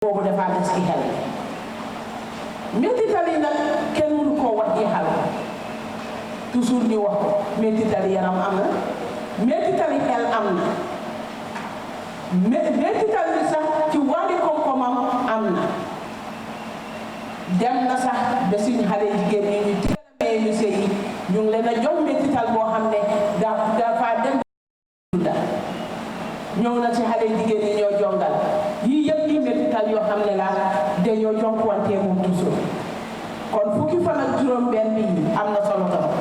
boobu dafa des ci xel mettital yi nag kenn mënu koo wax jeexal toujours ñu wax ko mettital yaram am na mettital xel am na mettital bi sax ci wàllu koom-koomam am na dem na sax ba suñu xale jigéen ñi ñu téeméer ñu sëy ñu ngi leen a jox mettital boo xam ne dafa dem dunda ñëw na ci xale jigéen ñi ñoo jongal yii yëpp yi mettital yoo xam ne la dañoo jonkuwante moom toujours kon fukki fan ak juróom benn yi am na solo torop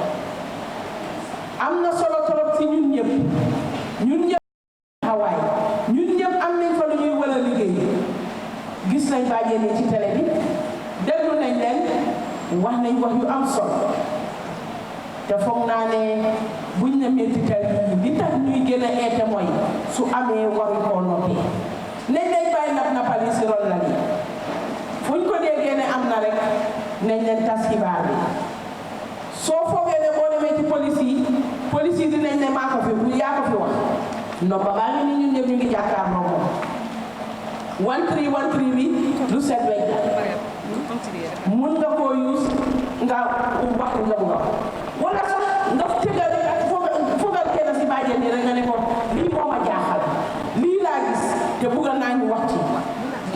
am na solo torop ci ñun ñëpp xawaay ñun ñëpp am nañ fa lu ñuy war a liggéey gis nañ bàjjee ni ci télé bi déglu nañ leen wax nañ wax yu am solo te foog naa ne buñ ne mettital yi li tax ñuy gën a eete mooy su amee waru koo noppee nañ lay bàyyi nappal yi si ron la ni fuñ ko déggee ne am na rek nañ leen tas xibaar bi soo foogee ne boo demee ci police yi dinañ ne maa ko fi bu yaa ko fi wax non ba baa ngi ni ñun ñëpp ñu ngi jàkkaarloo moom 1313 bi lu set wecc mun nga koo use nga wax nga bëgg a wala sax nga tegal ak fogal kenn si bàjjen ni rek nga ne ko lii moo ma jaaxal lii laa gis te bëgg naa ñu wax ci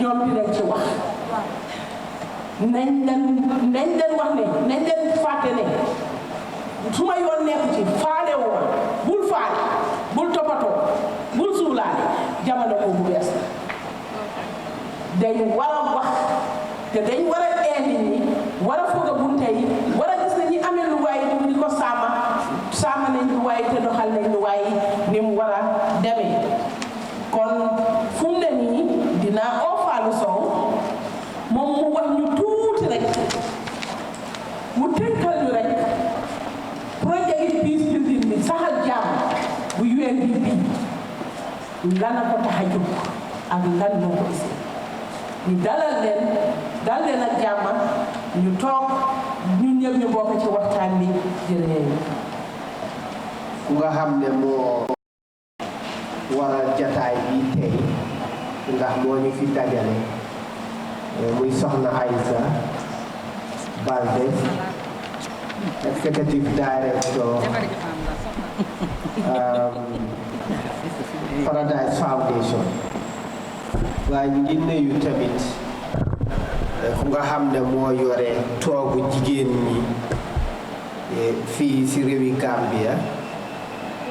ñoom dinañ ci wax nañ leen wax ne nañ leen fàtte ne su ma yoon nekk ci faale woo bul faale bul toppatoo bul suulaale jamono boobu bees la dañ war a wax te dañ war a ee nit ñi war a foog a bunte yi war a gis ne ñi amee lu waay di ko saama nañ lu waay te doxal nañ lu waay ni mu war a demee kon fu mu ne nii dinaa oo Fallou Sow moom mu wax ñu tuuti rek mu tënkal ñu rek projet yi peace building bi saxal jàmm bu UNDP lan a ko tax a jóg ak lan moo ko gisee ñu dalal leen ak jàmm ñu toog ñun ñëpp ñu bokk ci waxtaan bi jërëjëf. ku nga xam ne moo waral jataay bi tey ndax moo ñu fi dajale muy soxna Aïssa Baldes executive director Paradise Foundation waaye ñu ngi nuyu tamit ku nga xam ne moo yore toogu jigéen ñi fii ci réewi Gambia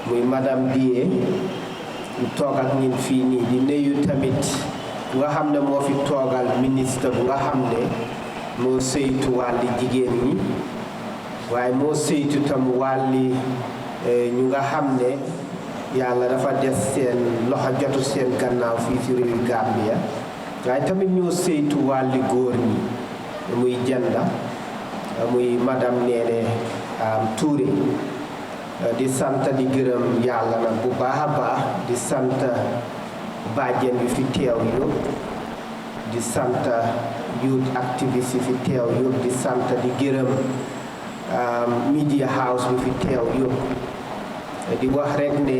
muy madame Die ñu toog ak ñin fii nii di nuyu tamit ku nga xam ne moo fi toogal ministre bu nga xam ne moo saytu wàlli jigéen ñi waaye moo saytu tam wàlli ñu nga xam ne yàlla dafa des seen loxo jotu seen gannaaw fii ci réewi Gambia waaye tamit ñoo saytu wàlli góor ñi muy janda muy madame Néné Touré di sant di gërëm yàlla nag bu baax a baax di sant bàjjen bi fi teew yëpp di sant youth activiste yi fi teew yëpp di sant di gërëm media house bi fi teew yëpp di wax rek ne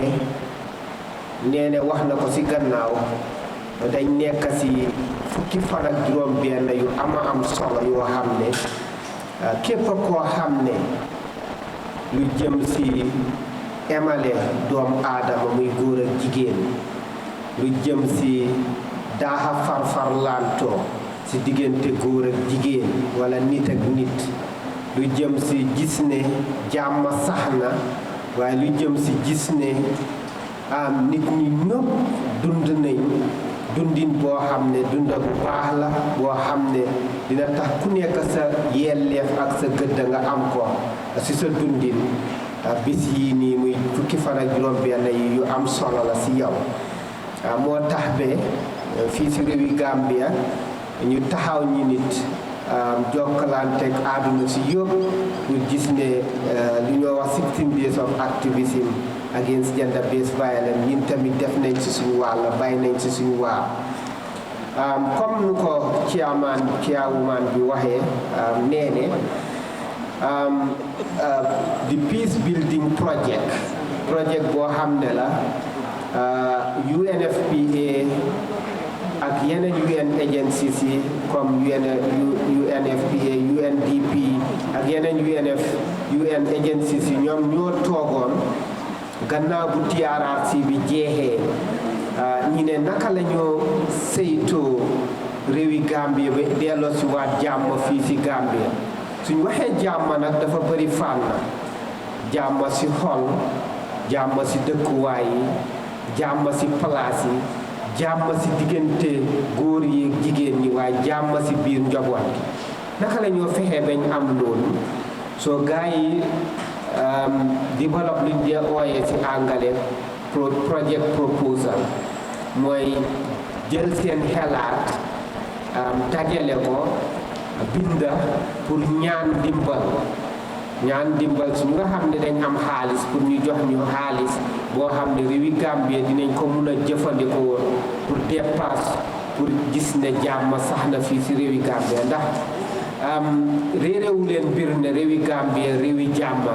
Néné wax na ko ci gannaaw dañ nekk ci fukki fan ak juróom benn yu am solo yoo xam ne képp koo xam ne lu jëm ci emale doomu aadama muy góor ak jigéen lu jëm ci daaxa farfarlantoo ci diggante góor ak jigéen walla nit ak nit lu jëm ci gis ne jàmm sax na waaye lu jëm ci gis ne nit ñi ñëpp dund nañ dundin boo xam ne dunda bu baax la boo xam ne dina tax ku nekk sa yelleef ak sa gëdd nga am ko ci sa dundin bis yii nii muy fukki fan ak juróom benn yi yu am solo la ci yow moo tax ba fii ci réewi Gambia ñu taxaw ñi nit jokkalante ak àdduna ci yëpp ñu gis ne li ñoo wax 16 days of activism against gender based violence ñun tamit def nañ ci suñu wàll bàyyi nañ ci suñu waar comme nu ko chairwoman bi waxee Néné the peace building project boo xam ne la UNFPA ak yeneen UN agencies yi comme UNFPA UNDP ak yeneen UN agencies yi ñoom ñoo toogoon gannaaw bu TRRC bi jeexee ñi ne naka la ñoo saytoo réewi Gambia ba delloo si waat jàmm fii si Gambia suñ waxee jàmm nag dafa bëri fànn jàmm si xol jàmm si dëkkuwaay yi jàmm si place yi jàmm si diggante góor yi ak jigéen ñi waaye jàmm si biir njaboot gi naka la ñoo fexee bañ am loolu soo gars yi develop luñ dee ooyee si angale project proposal mooy jël seen xelaat dajale ko binda pour ñaan dimbal su nga xam ne dañ am xaalis pour ñu jox ñu xaalis boo xam ne réewi Gambie dinañ ko mun a jëfandikoo pour dépasse pour gis ne jàmm sax na fii si réewi Gambie ndax réeréwu leen mbir ne réewi Gambie réewi jàmm la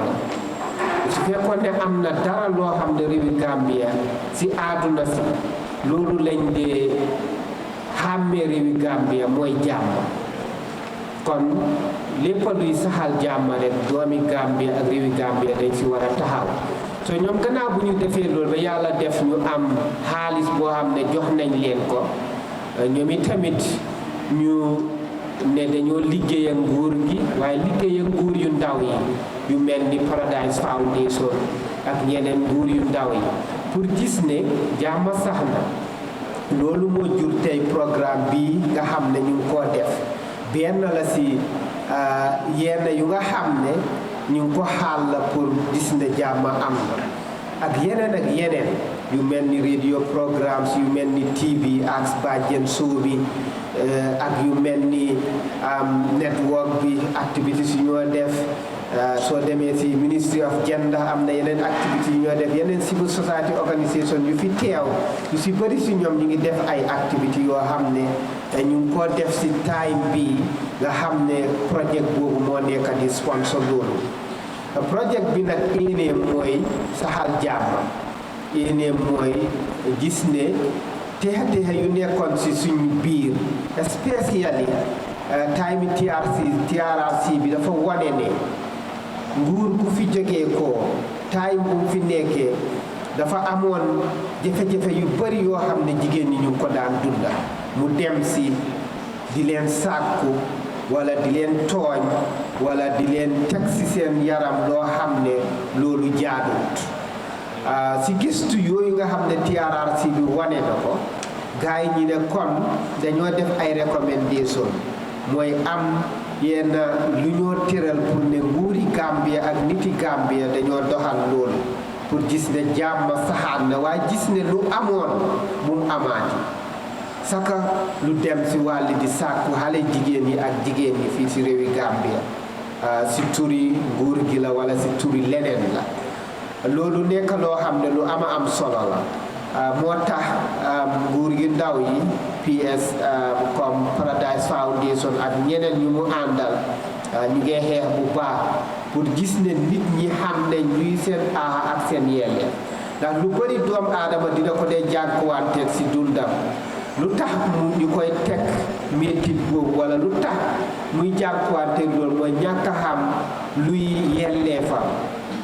su fekkoon ne am na dara loo xam ne réewi Gambie si àdduna si loolu lañ dee xàmmee réewi Gambie mooy jàmm kon lépp luy saxal jàmm rek doomi Gambie ak réewi Gambie dañ si war a taxaw so ñoom gannaaw bu ñu defee loolu ba yàlla def ñu am xaalis boo xam ne jox nañ leen ko ñoom itamit ñu ne dañoo liggéey ak nguur gi waaye liggéey ak nguur yu ndaw yi yu mel ni Paradise Foundation ak ñeneen nguur yu ndaw yi pour gis ne jàmm sax na loolu moo jur tey programme bii nga xam ne ñu ngi koo def benn la si yenn yu nga xam ne ñu ngi ko xaal la pour gis ne jàmm am na ak yeneen yu mel ni radio programmes yu mel ni TV ak bàjjen show bi ak yu mel ni network bi activités yu ñoo def soo demee si Ministry of Gender am na yeneen activités yu ñoo def yeneen civil society organisation yu fi teew yu si bëri si ñoom ñu ngi def ay activités yoo xam ne ñu ngi ko def si time bi nga xam ne projet boobu moo nekk di sponsor loolu projet bi nag yéeneem mooy saxal jàmm yéeneem mooy gis ne teex yu nekkoon si suñu biir especially time TRRC bi dafa wane ne nguur ku fi jógee ko time bu fi nekkee dafa amoon jafe-jafe yu bari yoo xam ne jigéen ñi ñu ko daan dunda mu dem si di leen sàkku wala di leen tooñ wala di leen teg si seen yaram loo xam ne loolu jaaduwut si gistu yooyu nga xam ne TRRC bi wane na ko gars yi ñi ne kon dañoo def ay recommendation mooy am yenn lu ñoo tëral pour ne nguuri Gambia ak niti Gambia dañoo doxal loolu pour gis ne jàmm saxaat na waaye gis ne lu amoon bu mu amaati saka lu dem si wàlli di sàkku xale jigéen yi ak jigéen yi fii si réewi Gambia si turi nguur gi la wala si turi leneen la loolu nekk loo xam ne lu am solo la moo tax nguur gi ndaw yi PS comme Paradise Foundation ak ñeneen ñu mu àndal ñu ngi xeex bu baax pour gis ne nit ñi xam nañ luy seen aaxa ak seen yelleef ndax lu bëri doomu aadama dina ko dee jànkuwanteeg si dundam lu tax ñu koy teg métit boobu wala lu tax muy jànkuwanteeg loolu mooy ñàkk a xam luy yelleefam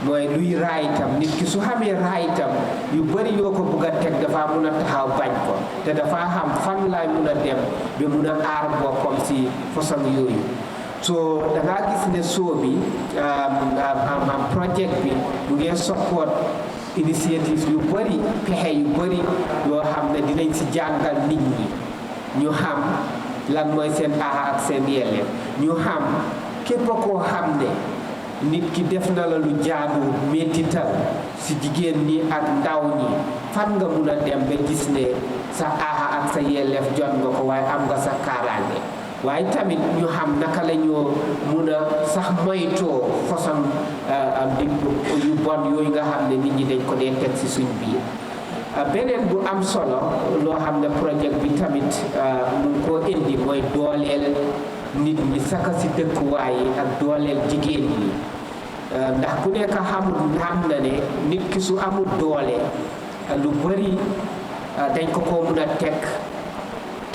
mooy luy raayitam nit ki su xamee raayitam yu bëri yoo ko bëgg a teg dafa mun a taxaw bañ ko te dafa xam fan laay mun a dem ba mun a aar boppam si façon yooyu so da ngaa gis ne soo bi projet bi mu ngi support initiative yu bëri pexe yu bëri yoo xam ne dinañ si jàngal nit ñi ñu xam lan mooy seen aaxa ak seen yelleef ñu xam képp koo xam ne nit ki def na la lu jaadu mettital si jigéen ñi ak ndaw ñi fan nga mun a dem ba gis ne sa aaxa ak sa yelleef jot nga ko waaye am nga sa kaaraange waaye tamit ñu xam naka la ñoo mun a sax moytoo façon yu bon yooyu nga xam ne nit ñi dañ ko dee teg si suñ biir beneen bu am solo loo xam ne projet bi tamit mu ngi koo indi mooy dooleel nit ñi saka si dëkkuwaay yi ak dooleel jigéen ñi ndax ku nekk xam na ne nit ki su amul doole lu bari dañ ko mun a teg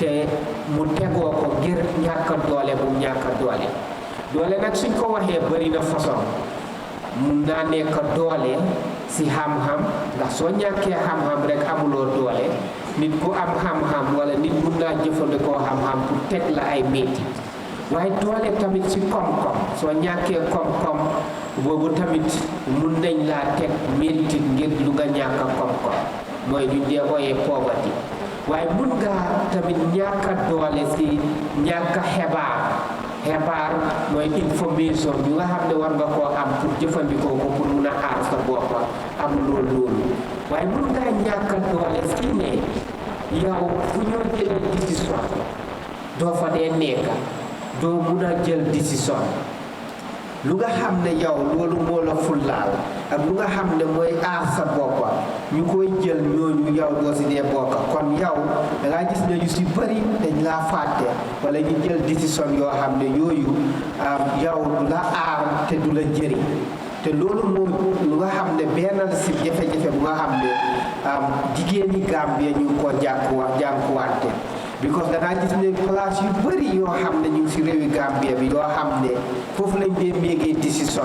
te mu tegoo ko ngir ñàkk doole bu ñàkk doole nag suñ ko waxee bari na façon mun naa nekk doole si xam-xam ndax soo ñàkkee xam-xam rek amuloo doole nit ku am xam-xam wala nit mun naa jëfandikoo xam-xam pour teg la ay métti waaye doole tamit si koom-koom soo ñàkkee koom-koom boobu tamit mun nañ laa teg métti ngir lu nga ñàkk koom-koom mooy lu dee ooyee poverty waaye mun ngaa tamit ñàkk doole si ñàkk xibaar mooy information bi nga xam ne war nga koo am pour jëfandikoo ko pour mun a aar sa bopp am loolu waaye mun ngaa ñàkk doole si ne yow fu ñoo jëlee décision doo fa dee nekk doo mun a jël décision lu nga xam ne yow loolu moo la fullaal ak lu nga xam ne mooy aar sa boppa ñu koy jël ñooñu yow doo si dee bokka kon yow da ngaa gis ne yu si bëri dañ laa fàtte wala ñu jël décision yoo xam ne yooyu yow du la aar te du la jëriñ te loolu moo lu nga xam ne benn si jafe-jafe bu nga xam ne jigéen ñi Gambie ñu ngi ko jànkuwante because da ngaa gis ne place yu bëri yoo xam ne ñu ngi si réewi Gambie bi yoo xam ne foofu lañ dee méegee décision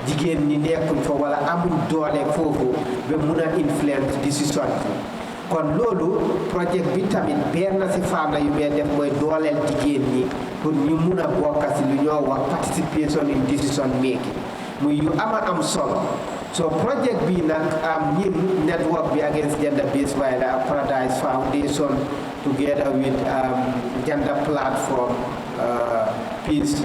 jigéen ñi nekkuñ fa wala amuñ doole foofu ba mun a influence décision bi kon loolu projet bi tamit benn si fànn yu may def mooy dooleel jigéen ñi pour ñu mun a bokk si lu ñoo wax participation in decision making muy yu am solo so projet bi nag ñin network bi against gender based violence ak Paradise Foundation together with gender platform peace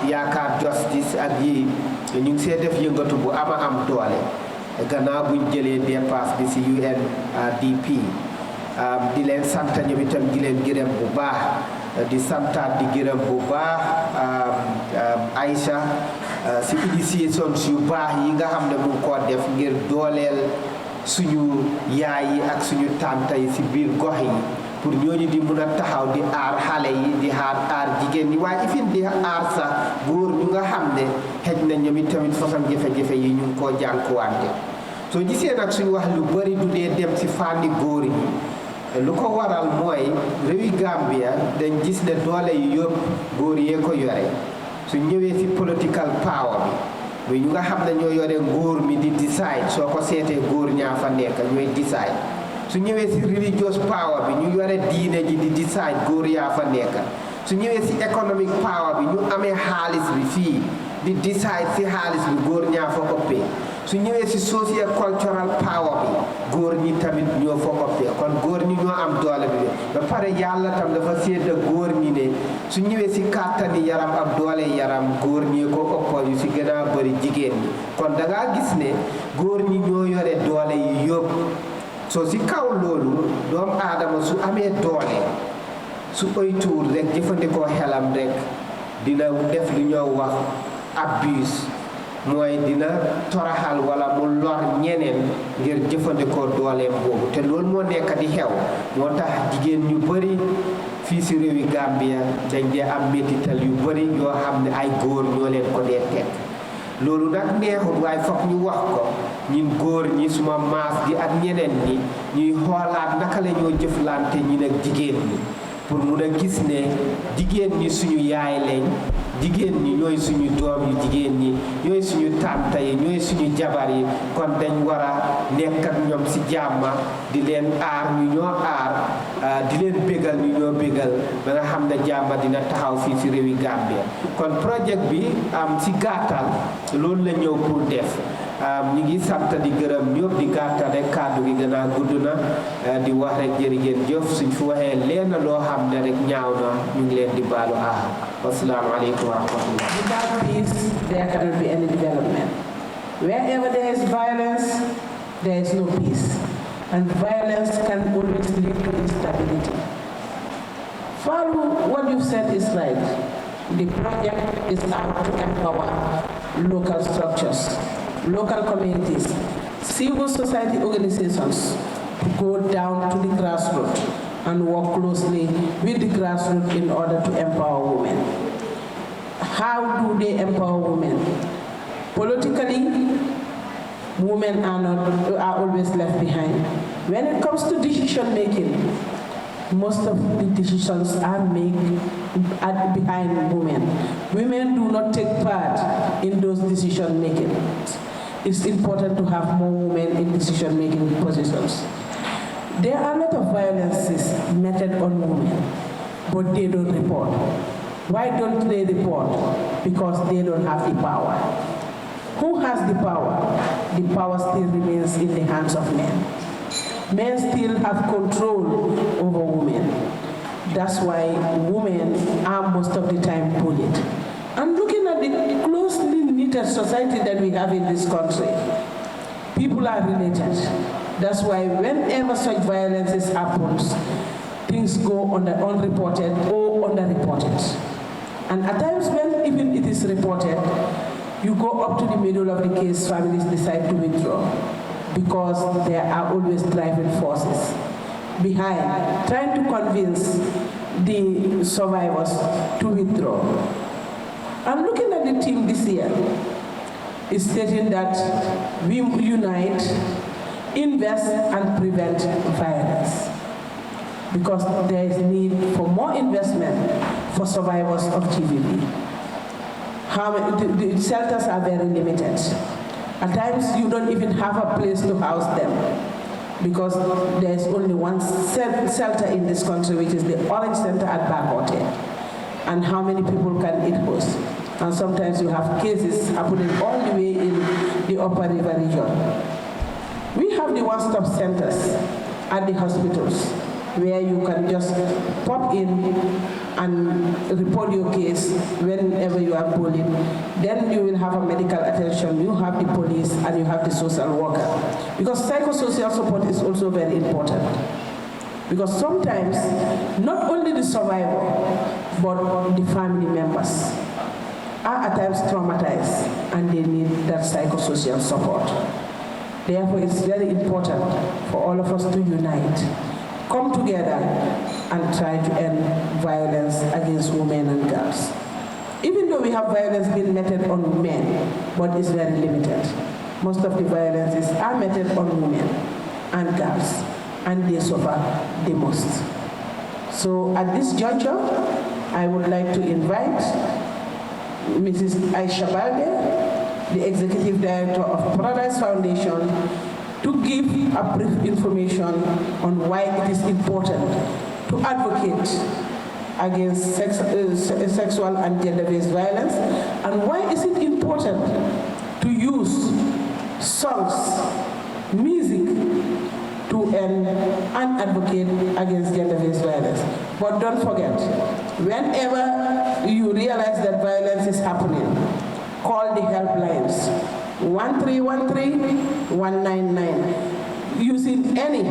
yaakaar justice ak yi ñu ngi see def yëngatu bu am doole gannaaw buñ jëlee dépasse bi si UNDP di leen sant ñoom itam di leen gërëm bu baax di santaat di gërëm bu baax Aïcha si initiation yu baax yi nga xam ne mu ngi koo def ngir dooleel suñu yaay yi ak suñu tànta yi si biir gox yi pour ñooñu di mun a taxaw di aar xale yi di aar jigéen ñi waaye ifin di aar sax góor ñu nga xam ne xëj na ñoom itamit façon jafe-jafe yi ñu ngi koo jànkuwante soo gisee nag suñu wax lu bari du dee dem si fànni góor yi lu ko waral mooy réewi Gambia dañ gis ne doole yi yëpp góor yee ko yore su ñëwee si political power bi muy ñu nga xam ne ñoo yore nguur mi di decide soo ko seetee góor ñaa fa nekk ñooy decide su ñëwee si religious power bi ñu yore diine ji di decide góor yaa fa nekk su ñëwee si economic power bi ñu amee xaalis bi fii di decide si xaalis bi góor ñaa fa ëppee su ñëwee si social cultural power bi góor ñi tamit ñoo fa ëppee kon góor ñi ñoo am doole bi ba pare yàlla tam dafa sédda góor ñi ne su ñëwee si kàttani yaram ak doole yaram góor ñi ko ëppal yu si gën a bëri jigéen ñi kon da ngaa gis ne góor ñi ñoo yore doole yi yëpp soo si kaw loolu doomu aadama su amee doole su oytuwul rek jëfandikoo xelam rek dina def lu ñoo wax abuse mooy dina toraxal wala mu lor ñeneen ngir jëfandikoo dooleem boobu te loolu moo nekk di xew moo tax jigéen ñu bëri fii si réewi Gambia dañ dee am métital yu bëri yoo xam ne ay góor ñoo leen ko dee teg loolu nag neexut waaye foog ñu wax ko ñun góor ñi suma maas gi ak ñeneen ñi ñuy xoolaat naka la ñoo jëflante ñi nag jigéen ñi pour mun a gis ne jigéen ñi suñu yaay lañ jigéen ñi ñooy suñu doom yu jigéen ñi ñooy suñu tànta yi ñooy suñu jabar yi kon dañ war a nekk ak ñoom si jàmma di leen aar ñu ñoo aar di leen bégal ñu ñoo bégal ba nga xam ne jàmma dina taxaw fii si réewi Gambia kon projet bi si gàttal loolu la ñëw pour def ñi ngi sant di gërëm ñëpp di gàttal rek kàddu gi gën a gudd na di wax rek jërëjëf jëf suñ fi waxee leen loo xam ne rek ñaaw na ñu ngi leen di baalu wassalaamu aleykum wa rahmatullah. Without peace, there cannot be any development. Wherever there is violence, there is no peace. And violence can always lead to instability. Faru, what you said is right. The project is out to empower local structures, local communities, civil society organizations to go down to the grassroots and work closely with the grassroots in order to empower women. How do they empower women? Politically, women are always left behind. When it comes to decision making, most of the decisions are made behind women. Women do not take part in those decision making. It's important to have more women in decision making positions. There are a lot of violences meted on women, but they don't report. Why don't they report? Because they don't have the power. Who has the power? The power still remains in the hands of men. Men still have control over women. That's why women are most of the time bullied. And looking at the closely knitted society that we have in this country, people are related. That's why whenever such violence happens, things go unreported or underreported. And at times when even it is reported, you go up to the middle of the case, families decide to withdraw, because there are always driving forces behind, trying to convince the survivors to withdraw. I'm looking at the team this year. It's stating that we unite, invest, and prevent violence, because there is need for more investment for survivors of GBV. The shelters are very limited. At times, you don't even have a place to house them, because there's only one shelter in this country, which is the Orange Center at Bakote. And how many people can it host? And sometimes you have cases happening all the way in the Upper River region. We have the one-stop centers at the hospitals, where you can just pop in and report your case whenever you are bullied. Then you will have a medical attention, you have the police, and you have the social worker. Because psychosocial support is also very important. Because sometimes, not only the survivor, but the family members are at times traumatized, and they need that psychosocial support. Therefore, it's very important for all of us to unite, come together, and try to end violence against women and girls. Even though we have violence being meted on men, but it's very limited. Most of the violences are meted on women and girls, and they suffer the most. So at this juncture, I would like to invite Mrs. Aisha Balde, the Executive Director of Paradise Foundation, to give a brief information on why it is important to advocate against sexual and gender-based violence, and why is it important to use songs, music, to end and advocate against gender-based violence. But don't forget, whenever you realize that violence is happening, call the helplines, 1313 199, using any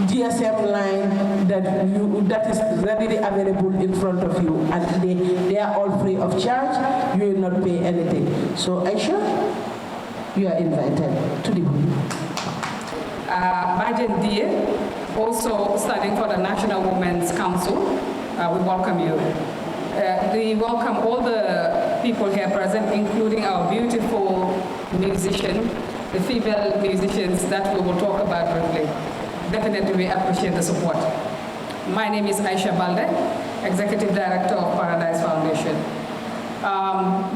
GSM line that is readily available in front of you, and they are all free of charge. You will not pay anything. So Aisha, you are invited to the room. Bajen Die, also standing for the National Women's Council, we welcome you. We welcome all the people here present, including our beautiful musician, the female musicians that we will talk about briefly. Definitely we appreciate the support. My name is Aisha Balde, Executive Director of Paradise Foundation.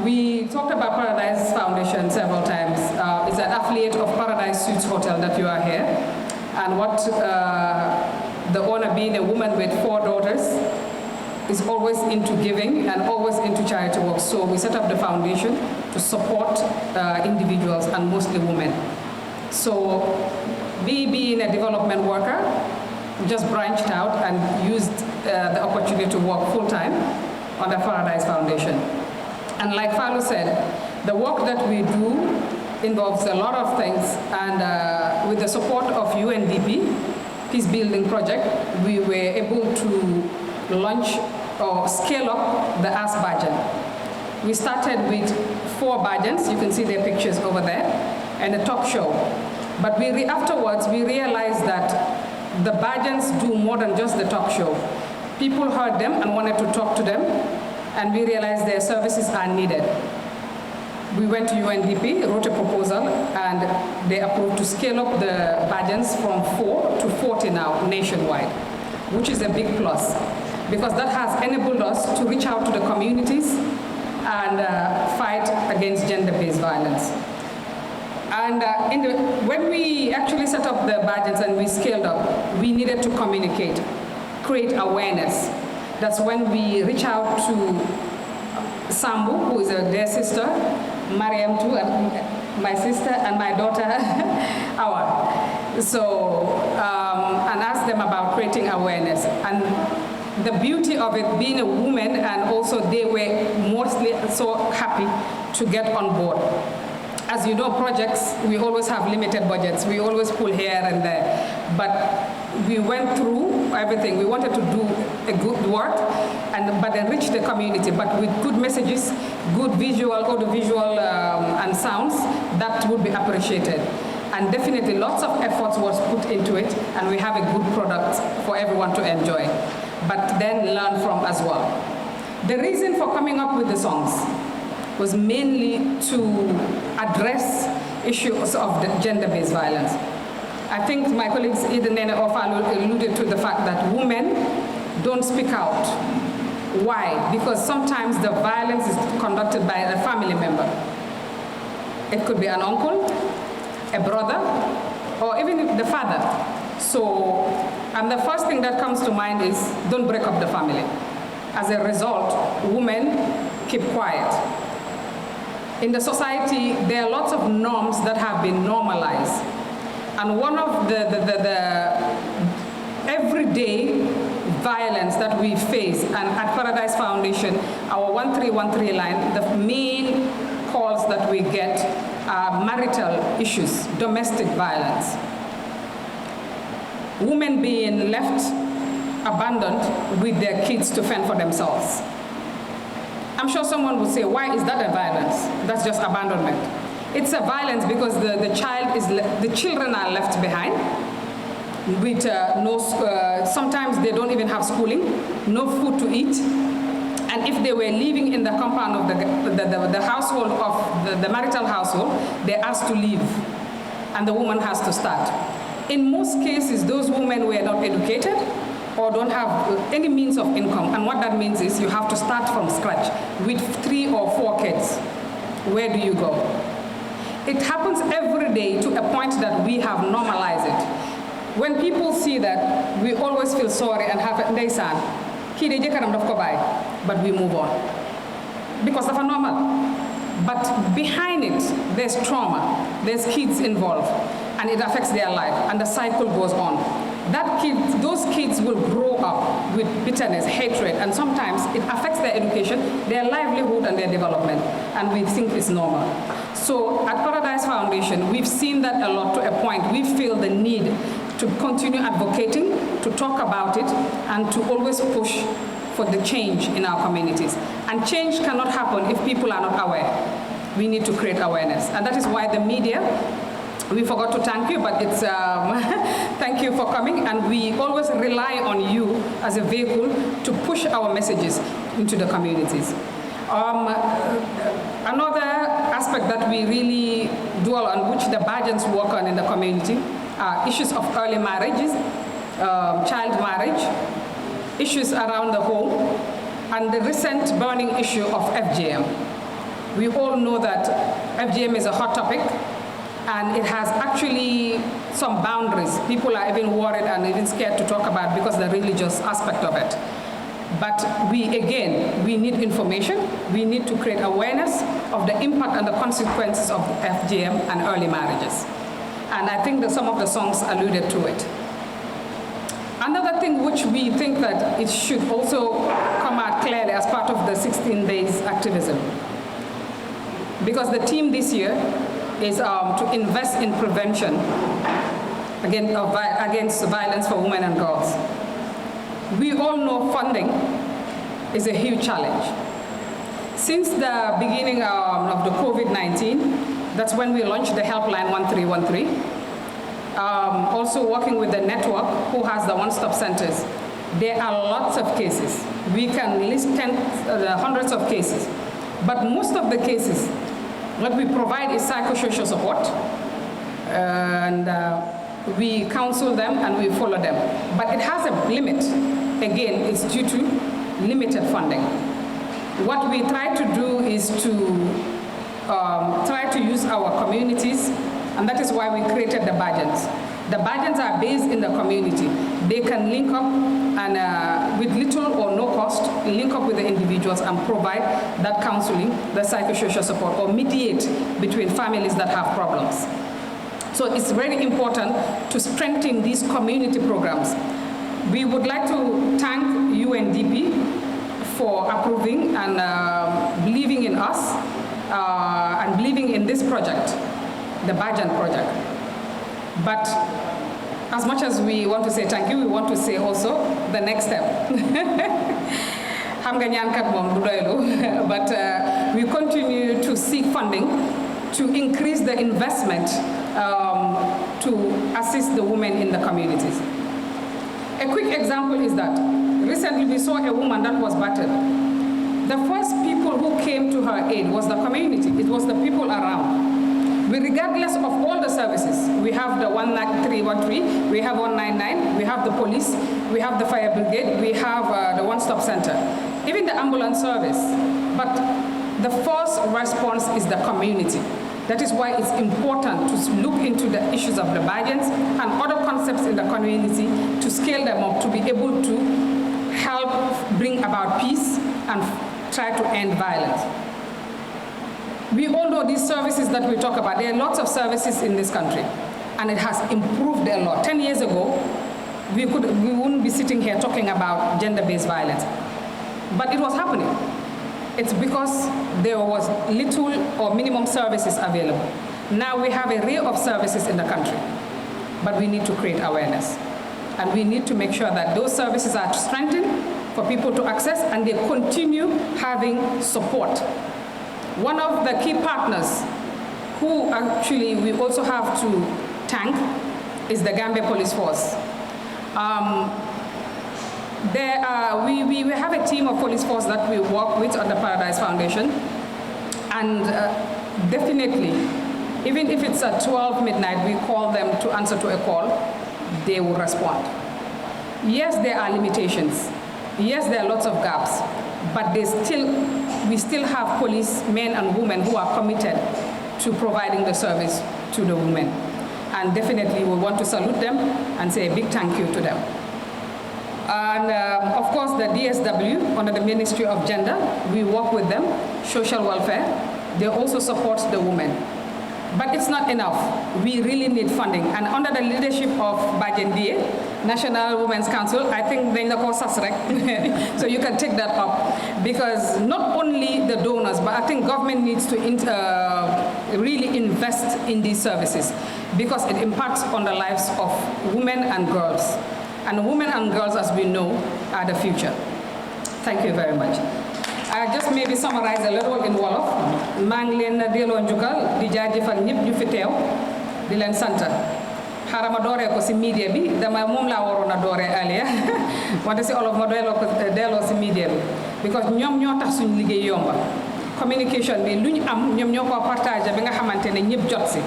We talked about Paradise Foundation several times. It's an affiliate of Paradise Suites Hotel that you are here. And what the owner, being a woman with 4 daughters, is always into giving and always into charity work. So we set up the foundation to support individuals and mostly women. So we, being a development worker, just branched out and used the opportunity to work full-time on the Paradise Foundation. And like Falu said, the work that we do involves a lot of things, and with the support of UNDP, Peace Building Project, we were able to launch or scale up the Ask Bajan. We started with 4 Bajans, you can see their pictures over there, and a talk show. But afterwards, we realized that the Bajans do more than just the talk show. People heard them and wanted to talk to them, and we realized their services are needed. We went to UNDP, wrote a proposal, and they approved to scale up the Bajans from 4 to 40 now, nationwide. which is a big plus, because that has enabled us to reach out to the communities and fight against gender-based violence. And when we actually set up the budgets and we scaled up, we needed to communicate, create awareness. That's when we reach out to Sambu, who is a dear sister, Mariam too, and my sister, and my daughter, Awa. So, and ask them about creating awareness. And the beauty of it being a woman, and also they were mostly so happy to get on board. As you know, projects, we always have limited budgets. We always pull here and there. But we went through everything. We wanted to do a good work, but enrich the community, but with good messages, good visual, audiovisual, and sounds that would be appreciated. And definitely lots of efforts was put into it, and we have a good product for everyone to enjoy, but then learn from as well. The reason for coming up with the songs was mainly to address issues of gender-based violence. I think my colleagues Eden Nene Ofalo alluded to the fact that women don't speak out. Why? Because sometimes the violence is conducted by a family member. It could be an uncle, a brother, or even the father. So, and the first thing that comes to mind is don't break up the family. As a result, women keep quiet. In the society, there are lots of norms that have been normalized. And one of the everyday violence that we face, and at Paradise Foundation, our 1313 line, the main calls that we get are marital issues, domestic violence. Women being left abandoned with their kids to fend for themselves. I'm sure someone would say, why is that a violence? That's just abandonment. It's a violence because the children are left behind with sometimes they don't even have schooling, no food to eat. And if they were living in the compound of the household of the marital household, they're asked to leave, and the woman has to start. In most cases, those women were not educated or don't have any means of income. And what that means is you have to start from scratch with 3 or 4 kids. Where do you go? It happens every day to a point that we have normalized it. When people see that, we always feel sorry and have ndeysan, but we move on. Because of a normal. But behind it, there's trauma, there's kids involved, and it affects their life, and the cycle goes on. Those kids will grow up with bitterness, hatred, and sometimes it affects their education, their livelihood, and their development, and we think it's normal. So at Paradise Foundation, we've seen that a lot to a point. We feel the need to continue advocating, to talk about it, and to always push for the change in our communities. And change cannot happen if people are not aware. We need to create awareness. And that is why the media, we forgot to thank you, but it's thank you for coming, and we always rely on you as a vehicle to push our messages into the communities. Another aspect that we really dwell on, which the Bajans work on in the community, are issues of early marriages, child marriage, issues around the home, and the recent burning issue of FGM. We all know that FGM is a hot topic, and it has actually some boundaries. People are even worried and even scared to talk about because the religious aspect of it. But we need information. We need to create awareness of the impact and the consequences of FGM and early marriages. And I think that some of the songs alluded to it. Another thing which we think that it should also come out clearly as part of the 16 days activism. Because the theme this year is to invest in prevention against violence for women and girls. We all know funding is a huge challenge. Since the beginning of the COVID-19, that's when we launched the helpline 1313. Also working with the network who has the one-stop centers. There are lots of cases. We can list hundreds of cases. But most of the cases, what we provide is psychosocial support and we counsel them and we follow them. But it has a limit. Again, it's due to limited funding. What we try to do is to try to use our communities, and that is why we created the Bajans. The Bajans are based in the community. They can link up and with little or no cost, link up with the individuals and provide that counseling, the psychosocial support, or mediate between families that have problems. So it's very important to strengthen these community programs. We would like to thank UNDP for approving and believing in us and believing in this project, the Bajan project. But as much as we want to say thank you, we want to say also the next step. But we continue to seek funding to increase the investment to assist the women in the communities. A quick example is that recently we saw a woman that was battered. The first people who came to her aid was the community. It was the people around. Regardless of all the services, we have the 19313, we have 199, we have the police, we have the fire brigade, we have the one-stop center, even the ambulance service. But the first response is the community. That is why it's important to look into the issues of the Bajans and other concepts in the community to scale them up, to be able to help bring about peace and try to end violence. We all know these services that we talk about. There are lots of services in this country, and it has improved a lot. 10 years ago, we wouldn't be sitting here talking about gender-based violence, but it was happening. It's because there was little or minimum services available. Now we have an array of services in the country, but we need to create awareness. And we need to make sure that those services are strengthened for people to access and they continue having support. One of the key partners who actually we also have to thank is the Gambia Police Force. We have a team of police force that we work with on the Paradise Foundation, and definitely, even if it's at 12 midnight, we call them to answer to a call, they will respond. Yes, there are limitations. Yes, there are lots of gaps, but we still have policemen and women who are committed to providing the service to the women. And definitely we want to salute them and say a big thank you to them. And of course, the DSW, under the Ministry of Gender, we work with them, social welfare. They also support the women. But it's not enough. We really need funding. And under the leadership of Bajen DA, National Women's Council, I think they call SASREC, so you can take that up. Because not only the donors, but I think government needs to really invest in these services because it impacts on the lives of women and girls. And women and girls, as we know, are the future. Thank you very much. I just maybe summarize a little in Wolof. maa ngi leen delloo njukkal di jaajëfal ñëpp ñu fi teew di leen sant xaaral ma dooree ko si media bi dama moom laa waroon a dooree alia wante si olof ma delloo si media bi because ñoom ñoo tax suñu liggéey yomba communication bi lu ñu am ñoom ñoo ko partagé bi nga xamante ne ñëpp jot si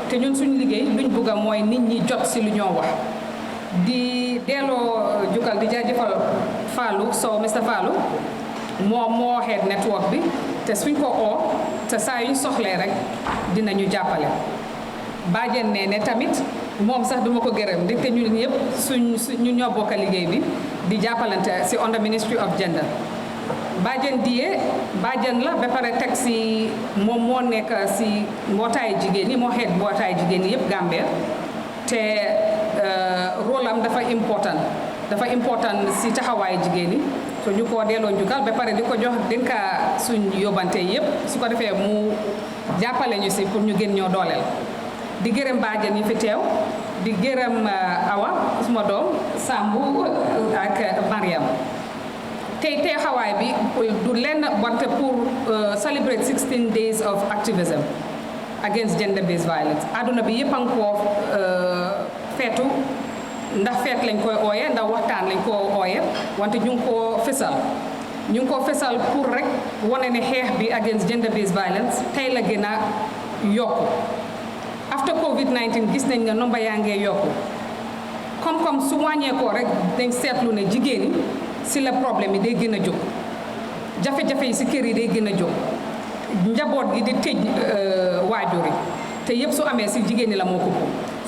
te ñun suñu liggéey luñ bëgg a mooy nit ñi jot si lu ñoo wax di delloo njukkal di jaajëfal Fallou Sow Mr Fallou moo head network bi te suñ ko oo te saa yuñ soxlee rek dinañu jàppale Badiane ne tamit moom sax duma ko gërëm di te ñun ñëpp ñu ñoo bokk liggéey bi di jàppalante si under Ministry of Gender Badiane DA Badiane la ba pare teg si moom moo nekk si mbootaayu jigéen ñi moo head mbootaayu jigéen ñi yëpp Gambia te rôle am dafa important si taxawaayu jigéen ñi so ñu ko delloo njukkal ba pare di ko jox dénka suñ yóbbante yëpp su ko defee mu jàppale ñu si pour ñu gën ñoo dooleel di gërëm Badiane yi fi teew di gërëm Awa suma doom Sambu ak Mariam tey xawaay bi du lenn wante pour celebrate 16 days of activism against gender-based violence aduna bi yëpp a ngi koo feetu ndax feet lañ koy ooye ndax waxtaan lañ ko ooye wante ñu ngi ko fésal pour rek wane ne xeex bi against gender based violence tey la gën a yokku after COVID-19 gis nañ ne nomba yaa ngee yokku comme su wàññeekoo rek dañ seetlu ne jigéen ñi si la problème yi day gën a jóg jafe-jafe yi si kër yi day gën a jóg njaboot gi di tëj waajur yi te yëpp su amee si jigéen ñi la moo ko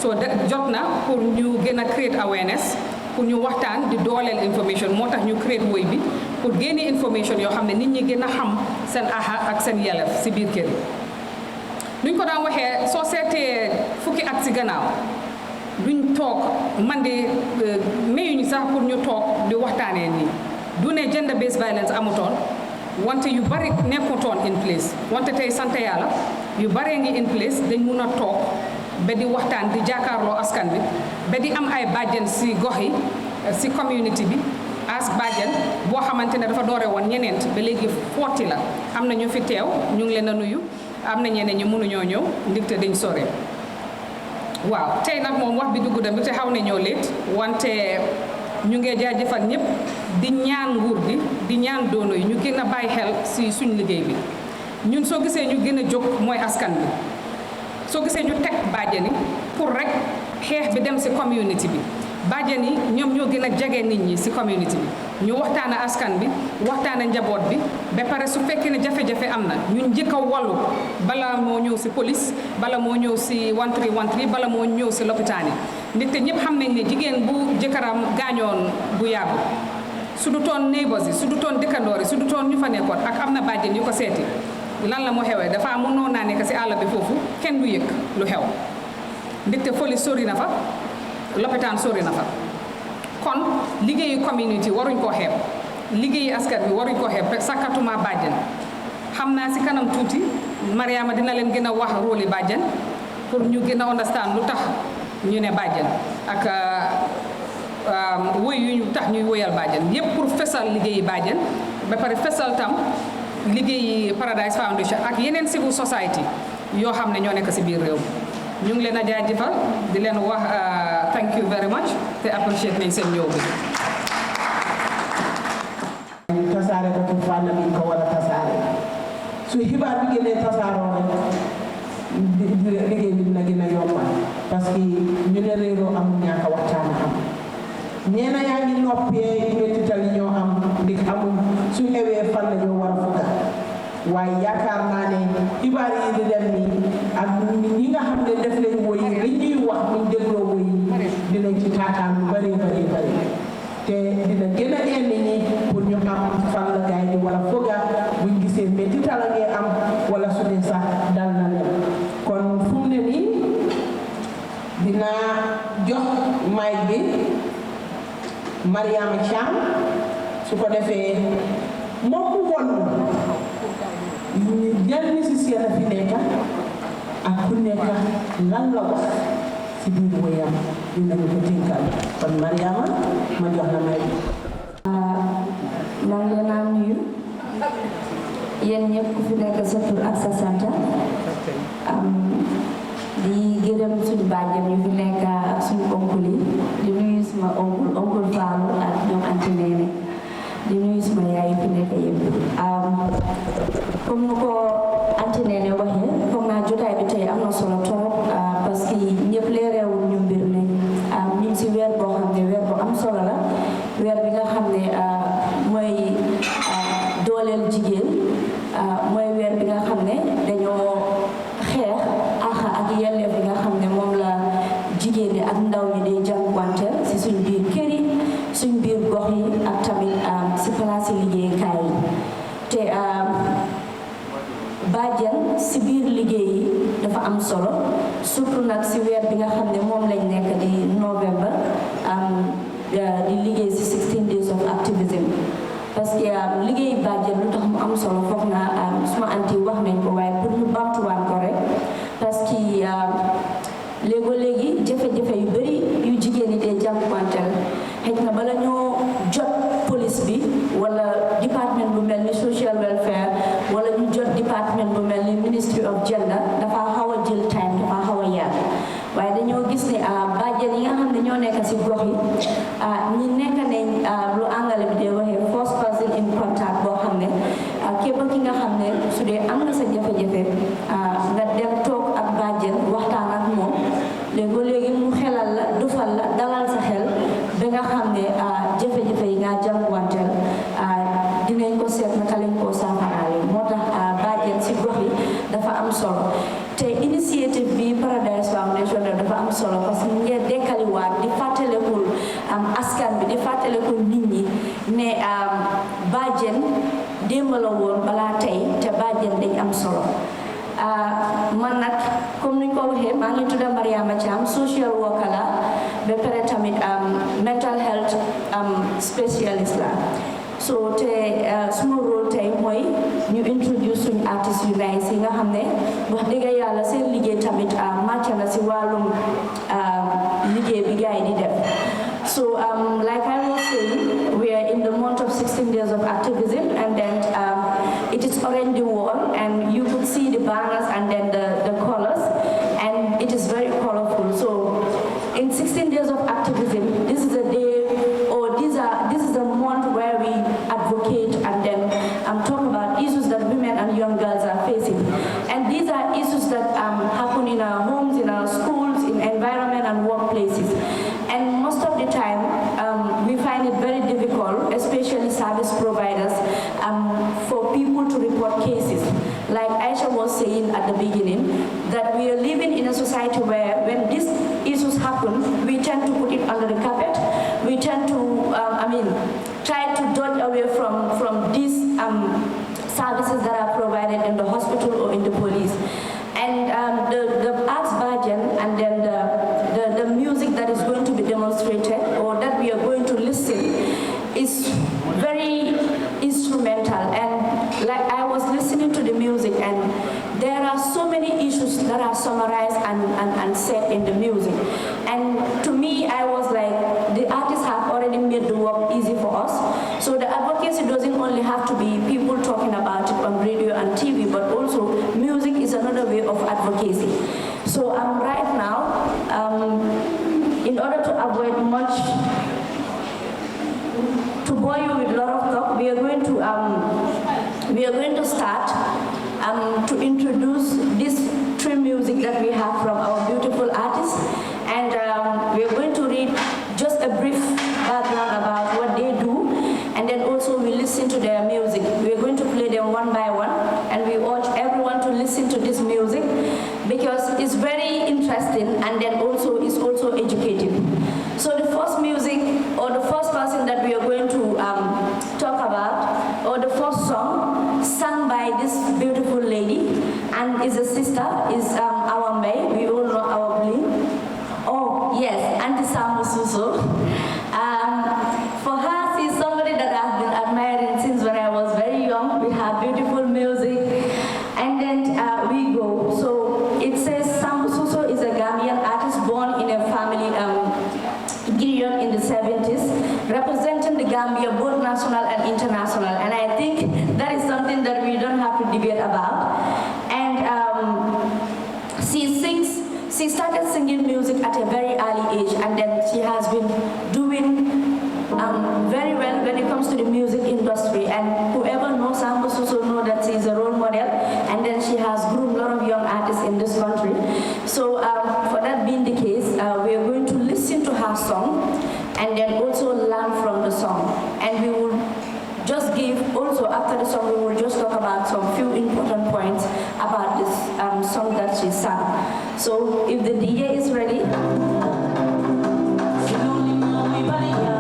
so jot na pour ñu gën a create awareness pour ñu waxtaan di dooleel information moo tax ñu create woy bi pour génne information yoo xam ne nit ñi gën a xam seen aha ak seen yelef si biir kër yi nuñ ko daan waxee soo seetee fukki at si gannaaw duñ toog man de mayuñu sax pour ñu toog di waxtaanee nii du ne gender based violence amutoon wante yu bari nekkutoon in place wante tey sant yàlla yu baree ngi in place dañ mun a toog ba di waxtaan di jàkkaarloo askan bi ba di am ay bàjjen si gox yi si community bi as bàjjen boo xamante ne dafa doore woon ñeneent ba léegi 40 la am na ñu fi teew ñu ngi leen a nuyu am na ñeneen ñi mënuñoo ñëw ndigte dañ sore waaw tey nag moom wax bi dugg dem bi te xaw na ñëw leet wante ñu ngi jaajëfal ñëpp di ñaan nguur gi di ñaan doono yi ñu gën a bàyyi xel si suñ liggéey bi ñun soo gisee ñu gën a jóg mooy askan bi soo gisee ñu teg bàjjen yi pour rek xeex bi dem si community bi bàjjen yi ñoom ñoo gën a jege nit ñi si community bi ñu waxtaana askan bi waxtaana njaboot bi ba pare su fekkee ne jafe-jafe am na ñun njëkk a wallu bala moo ñëw si police bala moo ñëw si 1313 bala moo ñëw si lopitaan yi ndaxte ñëpp xam nañ ne jigéen bu jëkkëram gaañoon bu yàggu su du toon neighbors yi su du toon dëkkandoor yi su du toon ñu fa nekkoon ak am na bàjjen yu ko seeti lan la mu xewee dafa mënoon naa nekk si àll bi foofu kenn du yëg lu xew ndaxte police sori na fa lopitaan sori na fa kon liggéeyu community waruñ koo xeeb liggéeyu askan bi waruñ koo xeeb sakkatuma bàjjen xam naa si kanam tuuti Mariama dina leen gën a wax rôle yi bàjjen pour ñu gën a understand lu tax ñu ne bàjjen ak woy yu ñu tax ñuy woyal bàjjen yépp pour fesal liggéeyi bàjjen ba pare fesal tam liggéeyi Paradise Foundation ak yeneen civil society yoo xam ne ñoo nekk si biir réew ñu ngi leen a jaajëfal di leen wax thank you very much te appreciate nañ seen ñëw bi. tasaare ko ci fànn bi ñu ko war a tasaare su xibaar bi gënee tasaaroo rek liggéey bi dina gën a yombal parce que ñu ne réeroo amul ñàkk a waxtaan am ñeena yaa ngi noppee métital yi ñoo am ndig amul su ewee fan la ñoo war a fukka waaye yaakaar naa ne xibaar yi di dem nii ak ñi nga xam ne def lañ woy yi li ñuy wax buñ dégloo woy yi dinañ ci taataan lu bari te dina gën a indi ñi pour ñu xam fan la gaay yi war a fukka buñ gisee métital a ngee am wala su dee sax dal na leen kon fu mu ne nii dinaa jox may bi Mariama Thiam su ko defee moom mu won ñan musicien la fi nekk ak ku nekk lan la wax si biir woyam dinañu ko tinkal kon Mariama ma jox la may bi maa ngi leen a nuyu yéen ñëpp ku fi nekk sa tur ak sa sant di gërëm suñu bàjjen yu fi nekk ak suñu oncle yi di nuyu suma oncle Fallou ak ñoom anti Néné di nuyu suma yaay yu fi nekk yëpp comme nu ko anti Néné waxee foog naa jotaay bi tey am na solo trop parce que ñëpp leereewul ñu mbir ne ñu ngi si weer boo xam ne weer bu am solo la weer bi nga xam ne mooy dooleel jigéen mooy weer bi nga xam ne dañoo xeex ak yelleef bi nga xam ne moom la jigéen ñi ak ndaw ñi day jànkuwanteel si suñ biir kër yi suñ biir gox yi ak tamit si place liggéeykaay yi te bàjjen si biir liggéey yi dafa am solo surtout nag si weer bi nga xam ne moom lañ nekk di novembre di liggéey si 16 days of activism parce que liggéey bàjjen lu tax mu am solo foog naa suma anti wax nañ ko waaye pour ñu bamtuwaan ko rek parce que léegi jafe-jafe yu bëri yu jigéen ñi dee jànkuwanteel xëy na bala ñoo jot police bi wala département bu mel ni social welfare wala ñu jot département bu mel ni ministry of gender dafa xaw a jël time dafa xaw a yàgg waaye dañoo gis ne bàjjen yi nga xam ne ñoo nekk si gox yi ñi nekk nañ lu angale bi dee waxee first person in contact boo xam ne képp ki nga xam ne su dee am na sa jafe-jafe nga dem toog ak bàjjen waxtaan ak moom solo te initiative bi Paradise Foundation dafa am solo parce que ngeen dekkaliwaat di fàttalikul askan bi di fàttalikul nit ñi ne bàjjen démb la woon balaa tey te bàjjen dañ am solo man nag comme niñ ko waxee maa ngi tudd Mariama Cham social worker la ba pare tamit mental health specialist la so te suma rôle tey mooy ñu introduce suñu artistes yu nice yi nga xam ne wax dëgg yàlla seen liggéey tamit màcc na si wàllum liggéey bi gars yi di def so like I was saying we are in the month of 16 days of activism and then it is already won and you could see the banners and then the colors and it is very colorful so in 16 days of activism this is a day or this is a month where we advocate and then talk about issues that women and young girls are facing and these are issues that happen in our homes, in our schools, in environment and workplaces and most of the time we find it very difficult, especially service providers, for people to report cases. Like Aisha was saying at the beginning, that we are living in a society where when these issues happen, we tend to put it under the carpet. We tend to, try to dodge away from these services that are provided in the hospital or in the police. And the arts version and then the music that is going to be demonstrated or that we are going to listen is very instrumental. And like I was listening to the music and there are so many issues that are summarized and said in the music. And to me, I was like, the artists have already made the work easy for us. So the advocacy doesn't only have to be people talking about it on radio and TV, but also music is another way of advocacy. So right now, in order to avoid much, to bore you with a lot of talk, we are going to start to introduce this three music that we have from our beautiful artists, and we are going to read just a brief background about what they do, and then also we listen to their music. We are going to play them one by one, and we urge everyone to listen to this music because it's very interesting and then also it's also educative. So the first music or the first person that we are going to talk about, or the first song sung by this beautiful lady and is a sister, is our May. We all know our Bling. Oh yes, Auntie Samu Suso. For her, she's somebody that I've been admiring since when I was very young. We have beautiful music, and then we go. So it says Samu Suso is a Gambian artist born in a family Gideon in the 70s, representing the Gambia both national and international. And I think that is something that we don't have to debate about. And she started singing music at a very early age, and then she has been doing very well when it comes to the music industry. And whoever knows Sambo Suso know that she is a role model, and then she has groomed a lot of young artists in this country. So for that being the case, we are going to listen to her song and then also learn from the song. And we will just give, also after the song, we will just talk about some few important points about this song that she sang. So if the DJ is ready. Sigo niño mi valía.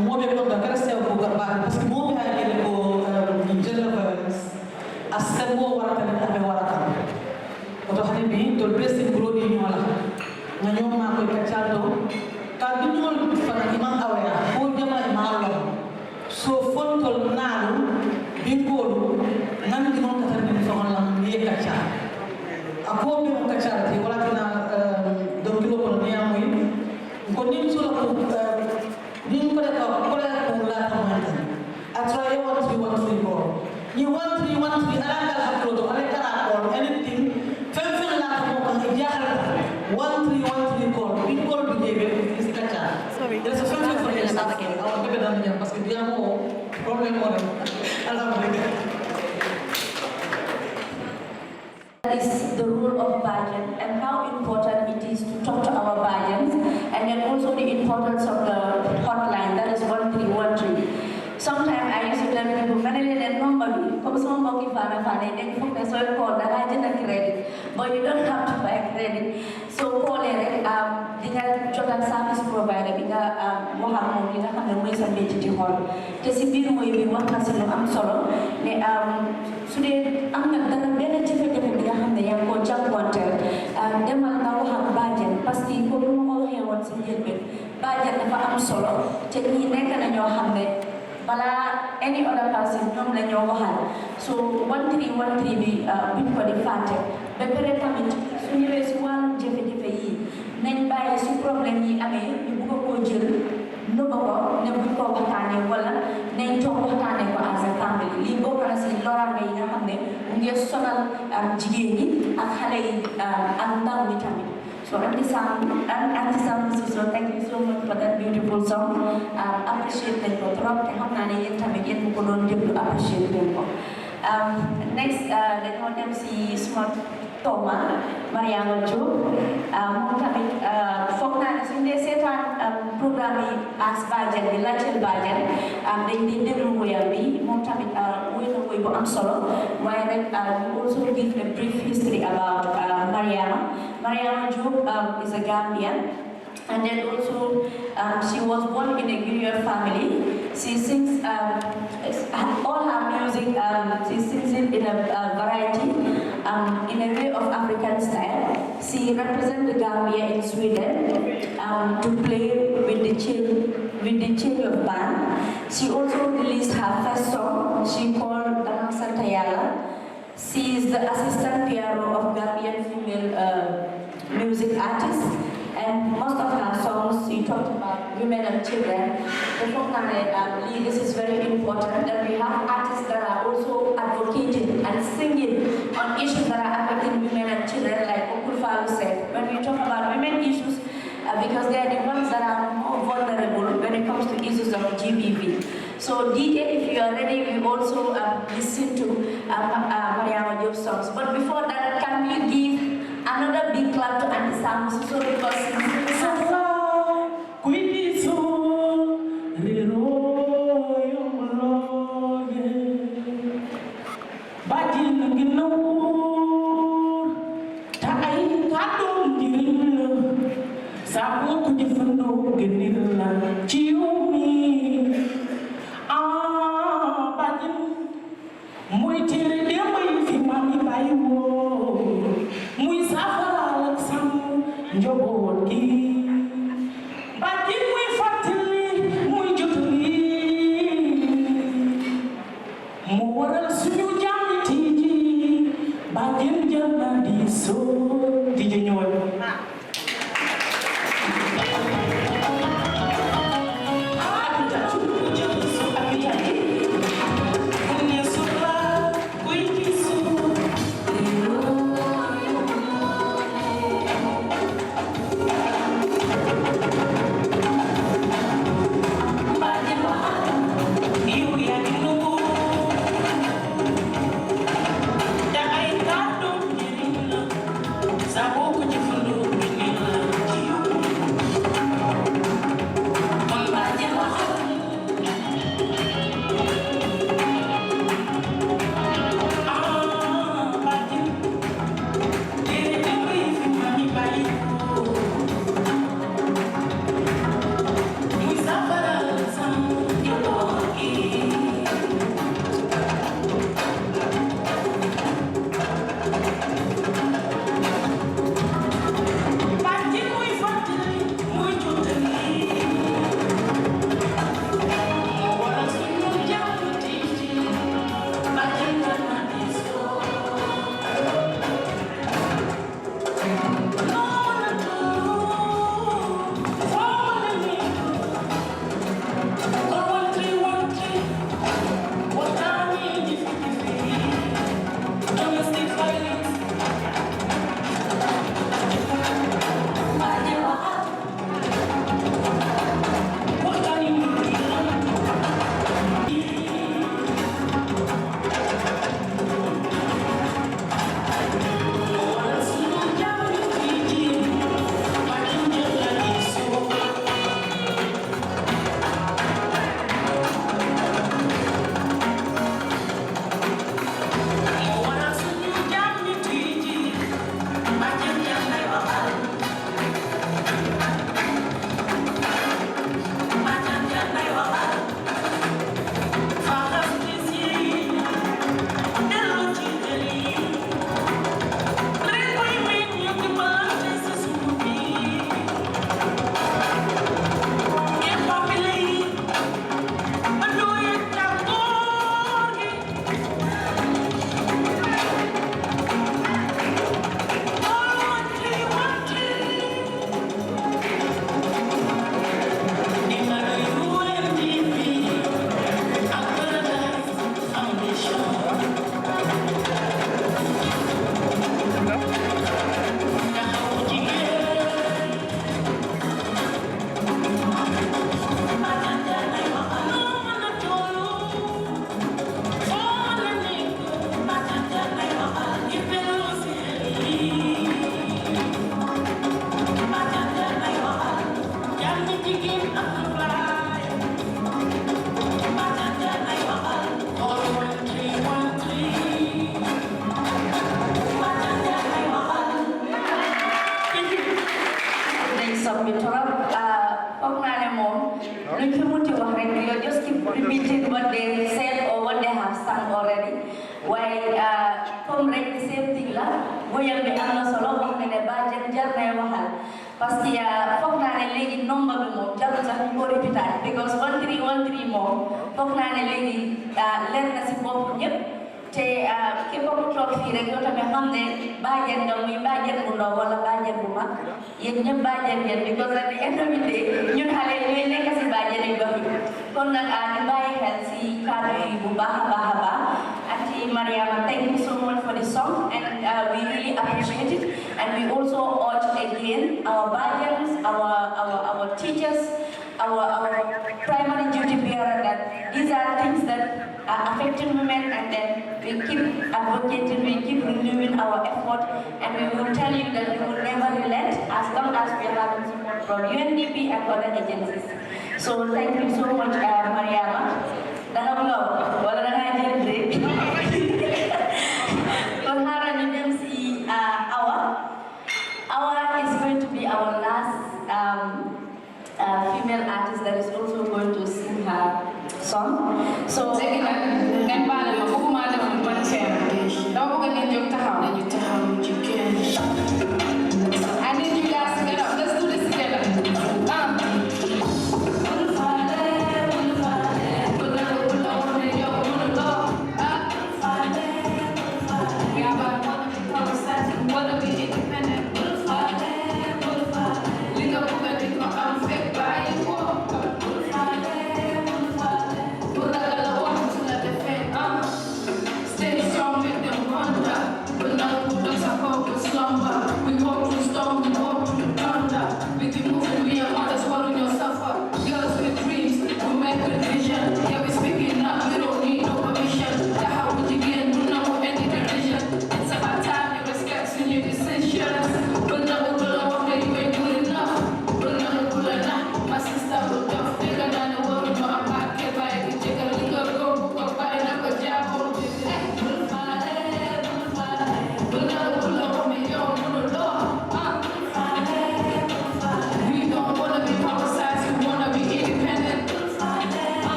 mo be ko da kara sew ko garba parce que mo be ay ko gender violence asamo warata ni abe warata ko to hani bi to blessing brodi ñola nga ñom ma ko kacaldo ka bi ñol fa imam awaya ko jama imam so fontol nalu bingolu nan di non katar ni fa wala ni kacha ako mi mo kacha ti wala na do kilo ko ni amoy ko ni so la ko ni ko la ko la ta mo atra you want go you want ala kala haklo to ala kala ko anything fem fem la ko ko jahal 1313 ko bingol bi debe ci kacha sorry there's a fem for the start again I want to be done parce que dia mo problem mo That is the role of Bajan and how important it is to talk to our Bajans, and then also the importance of the hotline, that is 1313. Sometimes I used to tell people, manage that normally, come some monkey fana, then you can so call that I didn't credit, but you don't have to buy credit. So call it, dengan jogan service provider, because Mohammed, kita kan the ways and means to hall. Jadi biru ini waktu sebelum am solo, ne sudah am nak dalam benefit dia hamne yang ko jangkauan dia malah tahu Bajan pasti ko mau hewan sendiri Bajan dapat am solo jadi mereka nak nyawa hamne bala any other person ñom la ñoo waxal so 1313 bi buñ ko di faté ba pare tamit su ñëwé ci wàllu jafe-jafe yi nañ bàyyi su problème yi amee ñu bëgg koo jël nëbba ko ne buñ ko waxtaanee wala nañ toog waxtaanee ko as a family lii bokk na si loraange yi nga xam ne mu ngi sonal jigéen ñi ak xale yi ak ndaw ñi tamit so Activism so thank you so much for that beautiful song appreciate nañ ko trop te xam naa ne yéen tamit yéen ko doon déglu appreciate nañ ko next dañoo dem si suma Toma Mariama Diop moom tamit foog naa ne suñu dee seetaan programme yi as Bajan bi laajteel Bajan dañ di déglu woyam bi moom tamit woy na woy bu am solo waaye rek we also give a brief history about Mariama Diop is a Gambian. And then also, she was born in a Guyan family. She sings all her music. She sings it in a variety, in a way of African style. She represents the Gambia in Sweden to play with the change of band. She also released her first song. She called Danang Santayala. She is the assistant piano of Gambian female music artists. And most of her songs, she talked about women and children. I believe this is very important that we have artists that are also advocating and singing on issues that are affecting women and children, like Okulfalu said. When we talk about women issues, because they are the ones that are more vulnerable when it comes to issues of GBV. So DJ, if you are ready, we also listen to Mariama Diop's songs. But before that, can you give another big clap to Activism so because Jobo ki repeating what they said or what they have sung already. Why, come right the same thing la. Boyam bi amna solo wax ne bajen jar na waxal. Parce que foog naa ne léegi nombre bi moom jarul sax ñu ko répéter because 1313 moom foog naa ne léegi leer na si bopp ñëpp te képp ku toog fii rek yow tamit xam ne bàjjen nga muy bàjjen bu ndaw wala bàjjen bu mag yéen ñëpp bàjjen ngeen because at the end of the day ñun xale yi ñooy nekk si bàjjen yu bëri kon nag ñu bàyyi xel si kàddu yi bu baax a baax a baax. Auntie Mariama, thank you so much for the song, and we really appreciate it. And we also urge again our guardians, our teachers, our primary duty bearer that these are things that are affecting women, and then we keep advocating, we keep renewing our effort, and we will tell you that we will never relent as long as we are having support from UNDP and other agencies. So thank you so much, Mariama. Awa is going to be our last female artist that is also going to sing her song. So I need you guys to get up. Let's do this together.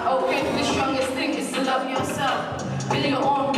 Okay, the strongest thing is to love yourself. Build your own